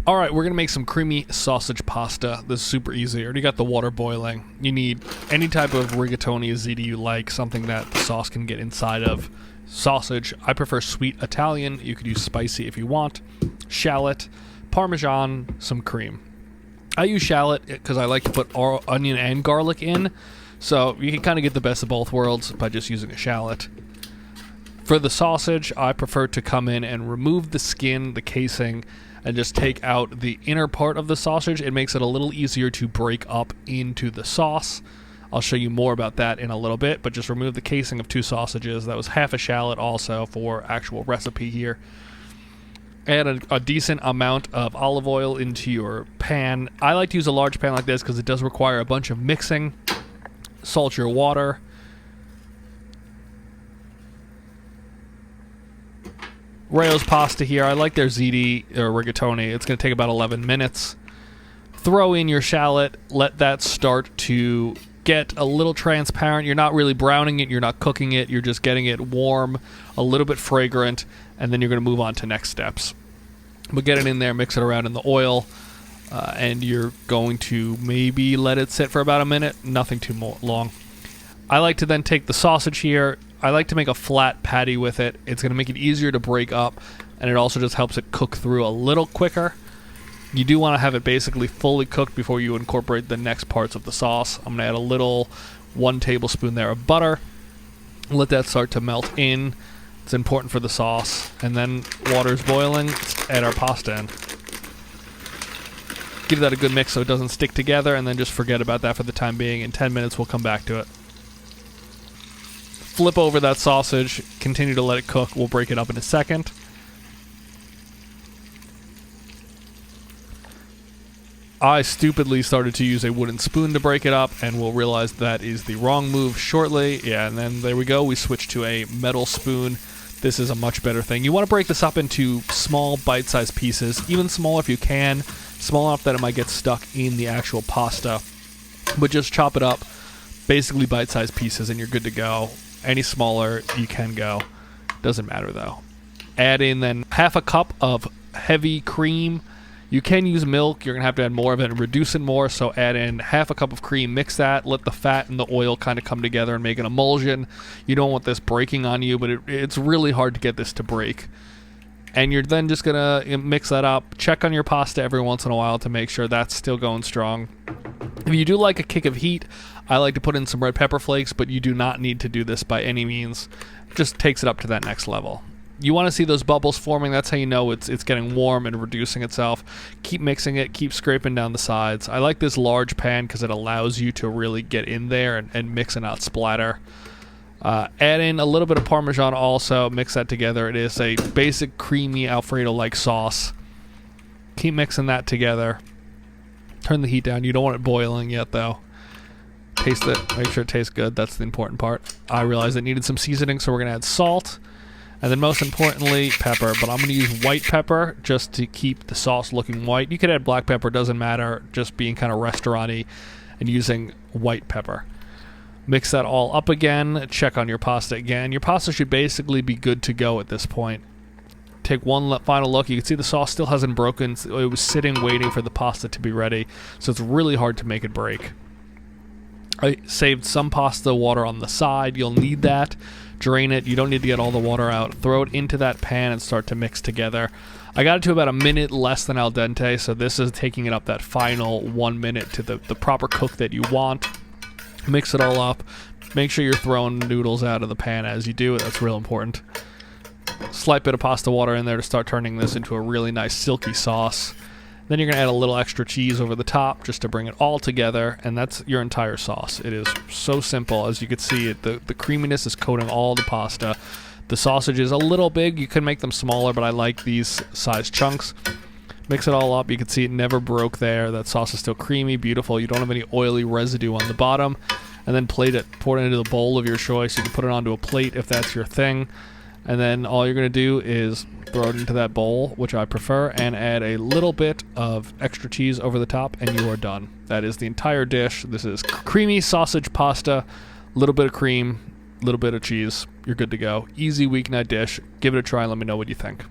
All right, we're gonna make some creamy sausage pasta. This is super easy. I already got the water boiling. You need any type of rigatoni or ziti you like, something that the sauce can get inside of. Sausage, I prefer sweet Italian. You could use spicy if you want. Shallot, Parmesan, some cream. I use shallot because I like to put onion and garlic in, so you can kind of get the best of both worlds by just using a shallot. For the sausage, I prefer to come in and remove the skin, the casing, and just take out the inner part of the sausage. It makes it a little easier to break up into the sauce. I'll show you more about that in a little bit, but just remove the casing of 2 sausages. That was half a shallot also for actual recipe here. Add a decent amount of olive oil into your pan. I like to use a large pan like this because it does require a bunch of mixing. Salt your water. Rayo's pasta here. I like their ziti or rigatoni. It's going to take about 11 minutes. Throw in your shallot. Let that start to get a little transparent. You're not really browning it. You're not cooking it. You're just getting it warm, a little bit fragrant, and then you're going to move on to next steps. But get it in there, mix it around in the oil, and you're going to maybe let it sit for about a minute. Nothing too long. I like to then take the sausage here. I like to make a flat patty with it. It's going to make it easier to break up, and it also just helps it cook through a little quicker. You do want to have it basically fully cooked before you incorporate the next parts of the sauce. I'm going to add a little 1 tablespoon there of butter. Let that start to melt in. It's important for the sauce. And then water's boiling. Let's add our pasta in. Give that a good mix so it doesn't stick together, and then just forget about that for the time being. In 10 minutes, we'll come back to it. Flip over that sausage, continue to let it cook. We'll break it up in a second. I stupidly started to use a wooden spoon to break it up, and we'll realize that is the wrong move shortly. Yeah, and then there we go. We switch to a metal spoon. This is a much better thing. You want to break this up into small bite-sized pieces, even smaller if you can, small enough that it might get stuck in the actual pasta. But just chop it up, basically bite-sized pieces, and you're good to go. Any smaller, you can go. Doesn't matter, though. Add in then half a cup of heavy cream. You can use milk. You're going to have to add more of it and reduce it more, so add in half a cup of cream. Mix that. Let the fat and the oil kind of come together and make an emulsion. You don't want this breaking on you, but it's really hard to get this to break. And you're then just going to mix that up. Check on your pasta every once in a while to make sure that's still going strong. If you do like a kick of heat, I like to put in some red pepper flakes, but you do not need to do this by any means. It just takes it up to that next level. You want to see those bubbles forming. That's how you know it's getting warm and reducing itself. Keep mixing it. Keep scraping down the sides. I like this large pan because it allows you to really get in there and mix and not splatter. Add in a little bit of Parmesan also. Mix that together. It is a basic creamy Alfredo-like sauce. Keep mixing that together. Turn the heat down. You don't want it boiling yet, though. Taste it. Make sure it tastes good. That's the important part. I realized it needed some seasoning, so we're going to add salt. And then most importantly, pepper. But I'm going to use white pepper just to keep the sauce looking white. You could add black pepper. Doesn't matter. Just being kind of restaurant-y and using white pepper. Mix that all up again. Check on your pasta again. Your pasta should basically be good to go at this point. Take one final look. You can see the sauce still hasn't broken. It was sitting waiting for the pasta to be ready. So it's really hard to make it break. I saved some pasta water on the side. You'll need that. Drain it. You don't need to get all the water out. Throw it into that pan and start to mix together. I got it to about a minute less than al dente, so this is taking it up that final 1 minute to the proper cook that you want. Mix it all up. Make sure you're throwing noodles out of the pan as you do it. That's real important. Slight bit of pasta water in there to start turning this into a really nice silky sauce. Then you're going to add a little extra cheese over the top just to bring it all together, and that's your entire sauce. It is so simple. As you can see, the creaminess is coating all the pasta. The sausage is a little big. You can make them smaller, but I like these size chunks. Mix it all up. You can see it never broke there. That sauce is still creamy, beautiful. You don't have any oily residue on the bottom. And then plate it. Pour it into the bowl of your choice. You can put it onto a plate if that's your thing. And then all you're going to do is throw it into that bowl, which I prefer, and add a little bit of extra cheese over the top, and you are done. That is the entire dish. This is creamy sausage pasta, a little bit of cream, a little bit of cheese. You're good to go. Easy weeknight dish. Give it a try and let me know what you think.